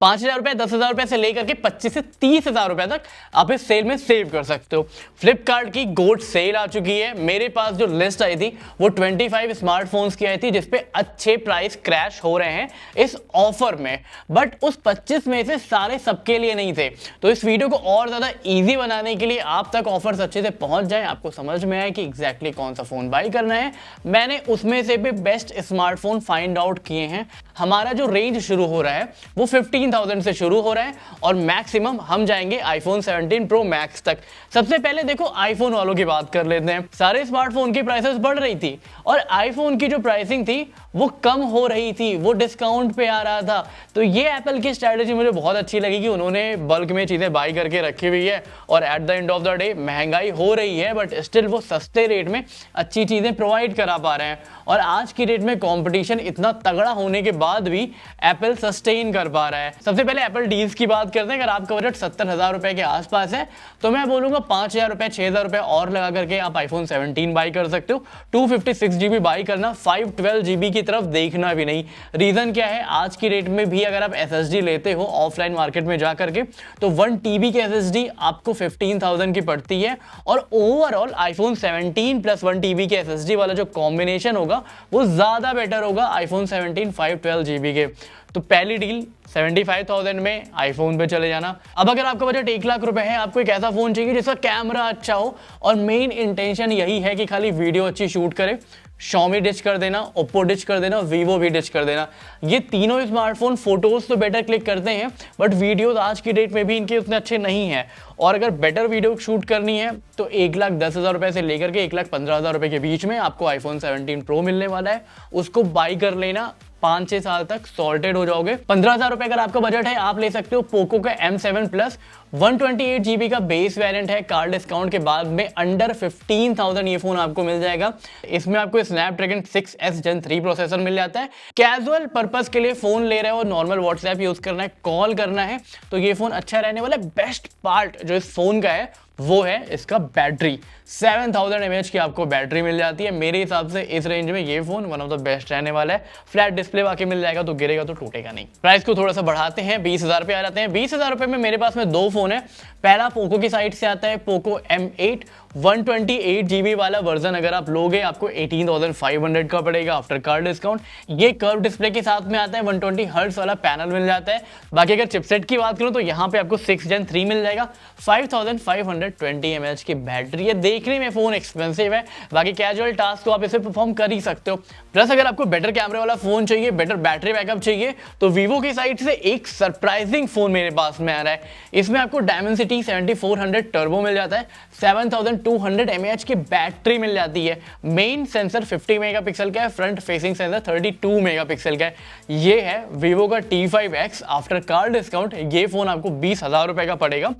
5,000 रुपए 10,000 रुपए से लेकर के 25 से 30,000 रुपए तक आप इस सेल में सेव कर सकते हो। फ्लिपकार्ट की गोल्ड सेल आ चुकी है। मेरे पास जो लिस्ट आई थी वो 25 स्मार्टफोन्स की आई थी जिसपे अच्छे प्राइस क्रैश हो रहे हैं इस ऑफर में, बट उस 25 में से सारे सबके लिए नहीं थे। तो इस वीडियो को और ज्यादा इजी बनाने के लिए आप तक ऑफर्स अच्छे से पहुंच जाए, आपको समझ में आए कि एग्जैक्टली कौन सा फोन बाई करना है, मैंने उसमें से भी बेस्ट स्मार्टफोन फाइंड आउट किए हैं। हमारा जो रेंज शुरू हो रहा है वो 15,000 से शुरू हो रहा है और मैक्सिमम हम जाएंगे आईफोन 17 प्रो मैक्स तक। सबसे पहले देखो आईफोन वालों की बात कर लेते हैं। सारे स्मार्टफोन की प्राइसेस बढ़ रही थी और आईफोन की जो प्राइसिंग थी वो कम हो रही थी, वो डिस्काउंट पे आ रहा था। तो ये एप्पल की स्ट्रैटेजी मुझे बहुत अच्छी लगी कि उन्होंने बल्क में चीजें बाई करके रखी हुई है और at the end of the day महंगाई हो रही है बट स्टिल वो सस्ते रेट में अच्छी चीजें प्रोवाइड करा पा रहे हैं। और आज की डेट में कंपटीशन इतना तगड़ा होने के बाद भी एप्पल सस्टेन कर पा रहा है। सबसे पहले एप्पल डील्स की बात करते हैं। अगर आपका बजट 70,000 रुपए के आसपास है तो मैं बोलूंगा 5,000 रुपए 6,000 रुपए और लगा करके आप आईफोन 17 बाई कर सकते हो। 256 GB बाई करना, 512 GB की तरफ देखना भी नहीं। रीजन क्या है, आज की डेट में भी अगर आप SSD लेते हो ऑफलाइन मार्केट में जा करके तो 1 TB की SSD आपको 15,000 की पड़ती है और ओवरऑल आईफोन 17 प्लस 1 TB के SSD वाला जो कॉम्बिनेशन होगा वो ज्यादा बेटर होगा आईफोन 17 512 GB के। तो पहली डील 75,000 में आईफोन पे चले जाना। अब अगर आपका बजट 1 लाख रुपए है, आपको एक ऐसा फोन चाहिए जिसका कैमरा अच्छा हो और मेन इंटेंशन यही है कि खाली वीडियो अच्छी शूट करे, Xiaomi डिच कर देना, Oppo डिच कर देना, Vivo भी डिच कर देना। ये तीनों स्मार्टफोन फोटोज तो बेटर क्लिक करते हैं बट वीडियोस आज की डेट में भी इनके उतने अच्छे नहीं हैं। और अगर बेटर वीडियो शूट करनी है तो 1,10,000 रुपए से लेकर के 1,15,000 रुपए के बीच में आपको आईफोन 17 प्रो मिलने वाला है, उसको बाई कर लेना। 5-6 साल तक सॉर्टेड हो जाओगे। 15,000 रुपए अगर आपका बजट है आप ले सकते हो पोको का M7 प्लस 128 GB का बेस वेरिएंट है। कार्ड डिस्काउंट के बाद में अंडर 15,000 ये फोन आपको मिल जाएगा। इसमें आपको स्नैपड्रैगन 6S Gen 3 प्रोसेसर मिल जाता है। कैजुअल पर्पस के लिए फोन ले रहे हो, नॉर्मल व्हाट्सएप यूज करना है, कॉल करना है तो ये फोन अच्छा रहने वाला है। बेस्ट पार्ट जो इस फोन का है वो है इसका बैटरी। 7000 mAh की आपको बैटरी मिल जाती है। मेरे हिसाब से इस रेंज में ये phone one of the best रहने वाला है। फ्लैट डिस्प्ले बाकी मिल जाएगा तो गिरेगा तो टूटेगा नहीं। प्राइस को थोड़ा सा बढ़ाते हैं, 20,000 रुपए आ जाते हैं। 20,000 रुपए में मेरे पास में दो फोन है। पहला पोको की साइड से आता है पोको M8 128 GB वाला वर्जन। अगर आप लोगे आपको 18,500 का पड़ेगा आफ्टर कार्ड डिस्काउंट। ये कर्व डिस्प्ले के साथ में आता है, 120 हर्ट्ज वाला पैनल मिल जाता है। बाकी अगर चिपसेट की बात करूं तो यहाँ पे आपको 6 Gen 3 मिल जाएगा। 5,520 mAh की बैटरी है। देखने में फोन एक्सपेंसिव है, बाकी कैजुअल टास्क तो आप इसे परफॉर्म कर ही सकते हो। प्लस अगर आपको बेटर कैमरे वाला फोन चाहिए, बेटर बैटरी बैकअप चाहिए तो वीवो की साइड से एक सरप्राइजिंग फोन मेरे पास में आ रहा है। इसमें आपको डायमेंसिटी 7400 टर्बो मिल जाता है, 7200 mAh की बैटरी मिल जाती है। मेन सेंसर 50 मेगापिक्सल का है, फ्रंट फेसिंग सेंसर 32 मेगापिक्सल का है। ये है वीवो का T5X। आफ्टर कार्ड डिस्काउंट ये फोन आपको 20,000 रुपए का पड़ेगा।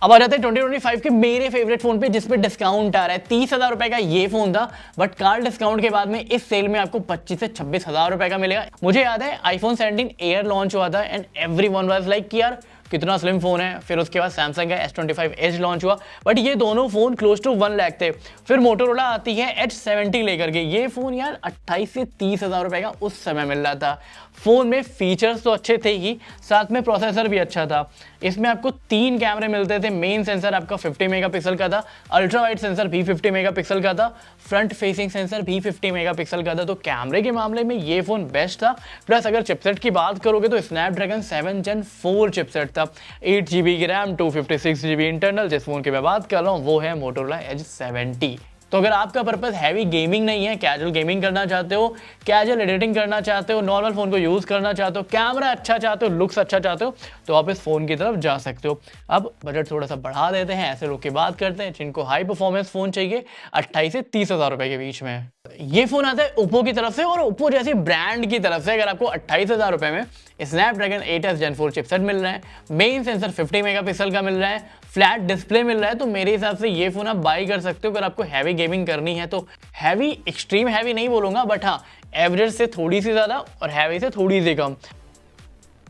अब आ जाते हैं 2025 के मेरे फेवरेट फोन पे जिसपे डिस्काउंट आ रहा है। 30,000 रुपए का ये फोन था बट कार्ड डिस्काउंट के बाद में इस सेल में आपको 25 से 26,000 रुपए का मिलेगा। मुझे याद है आईफोन 17 एयर लॉन्च हुआ था एंड एवरीवन वाज लाइक कि यार कितना स्लिम फोन है। फिर उसके बाद सैमसंग का S25 Edge लॉन्च हुआ बट ये दोनों फोन क्लोज टू 1 लाख थे। फिर मोटोरोला आती है H70 लेकर के। ये फोन यार 28 से 30,000 रुपए का उस समय मिल रहा था। फोन में फीचर्स तो अच्छे थे ही, साथ में प्रोसेसर भी अच्छा था। इसमें आपको 3 कैमरे मिलते थे। मेन सेंसर आपका 50 मेगापिक्सल का था, अल्ट्रा वाइड सेंसर भी 50 मेगापिक्सल का था, फ्रंट फेसिंग सेंसर भी 50 मेगापिक्सल का था। तो कैमरे के मामले में ये फोन बेस्ट था। प्लस अगर चिपसेट की बात करोगे तो स्नैपड्रैगन 7 Gen 4 चिपसेट था, 8 GB की रैम, 256 GB इंटरनल। जिस फोन की मैं बात कर रहा हूँ वो है मोटोरोला Edge 70। तो अगर आपका पर्पस हैवी गेमिंग नहीं है, कैजुअल गेमिंग करना चाहते हो, कैजुअल एडिटिंग करना चाहते हो, नॉर्मल फोन को यूज करना चाहते हो, कैमरा अच्छा चाहते हो, लुक्स अच्छा चाहते हो तो आप इस फोन की तरफ जा सकते हो। अब बजट थोड़ा सा बढ़ा देते हैं, ऐसे लोग की बात करते हैं जिनको हाई परफॉर्मेंस फोन चाहिए 28 से 30,000 रुपए के बीच में। ये फोन आता है ओप्पो की तरफ से और ओप्पो जैसी ब्रांड की तरफ से। अगर आपको 28,000 रुपए में स्नैपड्रैगन 8S Gen 4 चिपसेट मिल रहा है, मेन सेंसर 50 मेगापिक्सल का मिल रहा है, फ्लैट डिस्प्ले मिल रहा है तो मेरे हिसाब से ये फोन आप बाई कर सकते हो। अगर आपको हैवी गेमिंग करनी है तो हैवी, एक्सट्रीम हैवी नहीं बोलूंगा बट हाँ एवरेज से थोड़ी सी ज्यादा और हैवी से थोड़ी सी कम।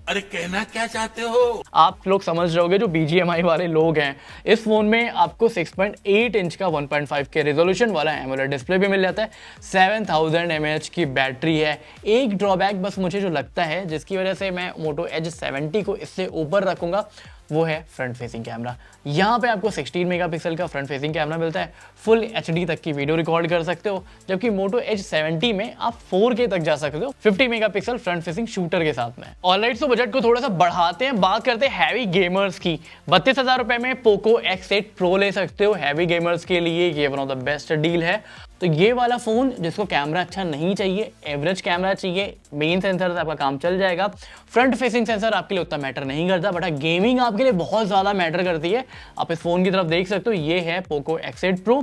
अरे कहना क्या चाहते हो? आप लोग समझ रहे होगे जो BGMI वाले लोग हैं, इस फोन में आपको 6.8 इंच का 1.5 के रेजोल्यूशन वाला एमोलेड डिस्प्ले भी मिल जाता है, 7000 mAh की बैटरी है। एक ड्रॉबैक बस मुझे जो लगता है, जिसकी वजह से मैं Moto Edge 70 को इससे ऊपर रखूंगा, वो है फ्रंट फेसिंग कैमरा। यहाँ पे आपको 16 मेगापिक्सल का फ्रंट फेसिंग कैमरा मिलता है, फुल HD तक की वीडियो रिकॉर्ड कर सकते हो, जबकि Moto Edge 70 में आप 4K तक जा सकते हो 50 मेगापिक्सल फ्रंट फेसिंग शूटर के साथ में। ऑलराइट, तो बजट को थोड़ा सा बढ़ाते हैं, बात करते हैं हैवी गेमर्स की। 32,000 रुपए में Poco X8 Pro ले सकते हो। हैवी गेमर्स के लिए ये one of the best deal है। तो ये वाला फोन जिसको कैमरा अच्छा नहीं चाहिए, एवरेज कैमरा चाहिए, मेन सेंसर से आपका काम चल जाएगा, फ्रंट फेसिंग सेंसर आपके लिए उतना मैटर नहीं करता, बट गेमिंग आपके लिए बहुत ज्यादा मैटर करती है। आप इस फोन की तरफ देख सकते हो, ये है Poco X8 Pro।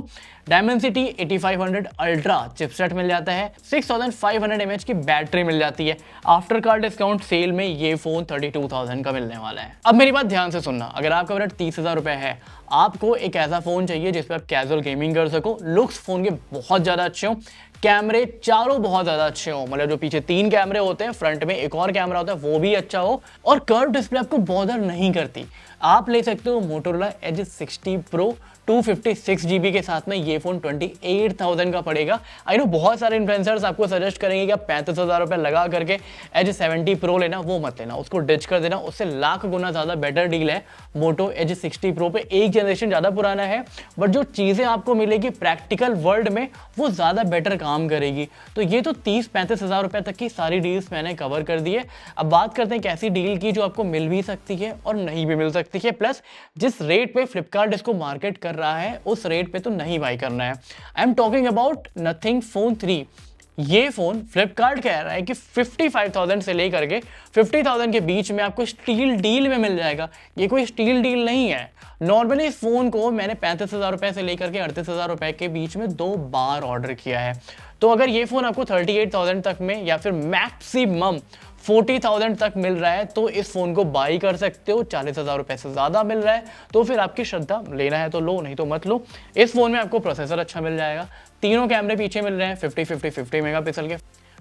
Dimensity 8500 ultra chipset मिल जाता है, 6500 mAh की बैटरी मिल जाती है। आफ्टर कार डिस्काउंट सेल में ये फोन 32,000 का मिलने वाला है। अब मेरी बात ध्यान से सुनना, अगर आपका बजट 30,000 रुपए है, आपको एक ऐसा फोन चाहिए जिसपे आप कैजुअल गेमिंग कर सको, लुक्स फोन के बहुत ज्यादा अच्छे हो, कैमरे चारों बहुत ज्यादा अच्छे हो, मतलब जो पीछे 3 कैमरे होते हैं, फ्रंट में एक और कैमरा होता है, वो भी अच्छा हो, और कर्व डिस्प्ले आपको बॉदर नहीं करती, आप ले सकते हो Motorola Edge 60 Pro 256 GB के साथ में। ये फोन 28,000 का पड़ेगा। आई नो बहुत सारे इन्फ्लुएंसर्स आपको सजेस्ट करेंगे कि आप 35,000 रुपए लगा करके Edge 70 Pro लेना, वो मत लेना, उसको डिच कर देना, उससे लाख गुना ज्यादा बेटर डील है Moto Edge 60 Pro पे। एक जनरेशन ज्यादा पुराना है, बट जो चीजें आपको मिलेगी प्रैक्टिकल वर्ल्ड में, वो ज्यादा बेटर काम करेगी। तो ये तो 30-35,000 रुपए तक की सारी डील्स मैंने कवर कर दी है। अब बात करते हैं कैसी डील की जो आपको मिल भी सकती है और नहीं भी मिल सकती है, प्लस जिस रेट पे फ्लिपकार्ट इसको मार्केट कर रहा है उस रेट पे तो नहीं बाई करना है। I am talking about nothing phone 3। ये फोन फ्लिपकार्ट कह रहा है कि 55,000 से लेकर के 50,000 के बीच में आपको स्टील डील में मिल जाएगा। ये कोई स्टील डील नहीं है। नॉर्मली इस फोन को मैंने 35,000 रुपए से लेकर के 38,000 रुपए के बीच में 2 बार ऑर्डर किया है। तो अगर ये फोन आपको 38,000 तक में या फिर मैक्सिमम 40,000 तक मिल रहा है तो इस फोन को बाई कर सकते हो। 40,000 रुपए से ज्यादा मिल रहा है तो फिर आपकी श्रद्धा, लेना है तो लो, नहीं तो मत लो। इस फोन में आपको प्रोसेसर अच्छा मिल जाएगा, तीनों कैमरे पीछे मिल रहे हैं 50 मेगापिक्सल के,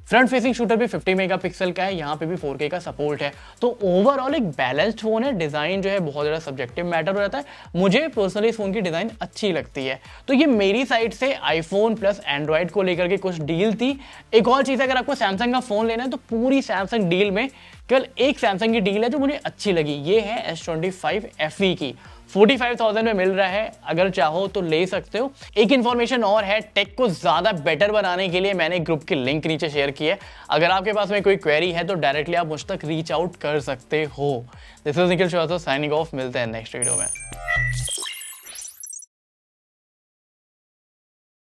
फ्रंट फेसिंग शूटर भी 50 मेगापिक्सल का है, यहाँ पे भी 4K का सपोर्ट है। तो ओवरऑल एक बैलेंस्ड फोन है। डिजाइन जो है बहुत ज्यादा सब्जेक्टिव मैटर हो जाता है, मुझे पर्सनली इस फोन की डिजाइन अच्छी लगती है। तो ये मेरी साइड से आईफोन प्लस एंड्रॉइड को लेकर के कुछ डील थी। एक और चीज, अगर आपको सैमसंग का फोन लेना है तो पूरी सैमसंग डील में केवल एक सैमसंग की डील है जो मुझे अच्छी लगी, ये है S25 FE की। 45,000 में मिल रहा है, अगर चाहो तो ले सकते हो। एक इन्फॉर्मेशन और है, टेक को ज्यादा बेटर बनाने के लिए मैंने ग्रुप की लिंक नीचे शेयर की है। अगर आपके पास में कोई क्वेरी है तो डायरेक्टली आप मुझ तक रीच आउट कर सकते हो। This is Nikhil Srivastava signing off, मिलते हैं नेक्स्ट वीडियो में।